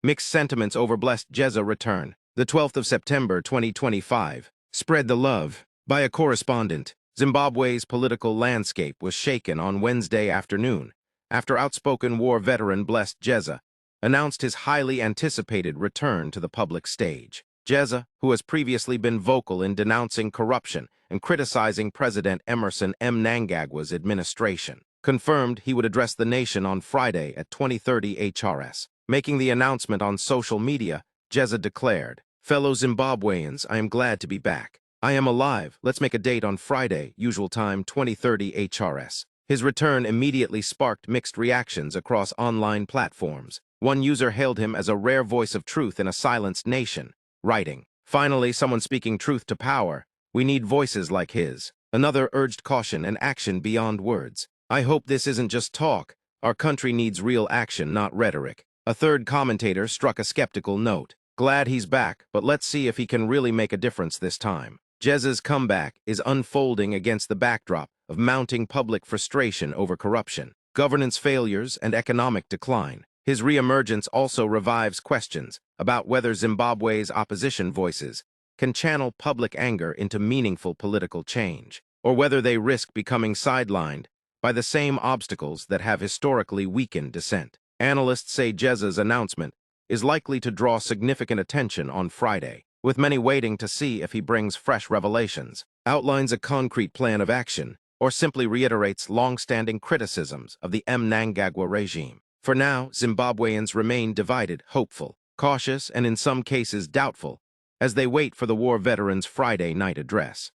Mixed sentiments over blessed Geza return. The 12th of September 2025. Spread the love. By a correspondent, Zimbabwe's political landscape was shaken on Wednesday afternoon after outspoken war veteran blessed Geza announced his highly anticipated return to the public stage. Geza, who has previously been vocal in denouncing corruption and criticizing President Emmerson Mnangagwa's administration, confirmed he would address the nation on Friday at 2030 HRS. Making the announcement on social media, Geza declared, "Fellow Zimbabweans, I am glad to be back. I am alive. Let's make a date on Friday, usual time 2030 HRS." His return immediately sparked mixed reactions across online platforms. One user hailed him as a rare voice of truth in a silenced nation, writing, "Finally, someone speaking truth to power. We need voices like his." Another urged caution and action beyond words. "I hope this isn't just talk. Our country needs real action, not rhetoric." A third commentator struck a skeptical note. "Glad he's back, but let's see if he can really make a difference this time." Geza's comeback is unfolding against the backdrop of mounting public frustration over corruption, governance failures, and economic decline. His reemergence also revives questions about whether Zimbabwe's opposition voices can channel public anger into meaningful political change, or whether they risk becoming sidelined by the same obstacles that have historically weakened dissent. Analysts say Geza's announcement is likely to draw significant attention on Friday, with many waiting to see if he brings fresh revelations, outlines a concrete plan of action, or simply reiterates long-standing criticisms of the Mnangagwa regime. For now, Zimbabweans remain divided, hopeful, cautious, and in some cases doubtful, as they wait for the war veteran's Friday night address.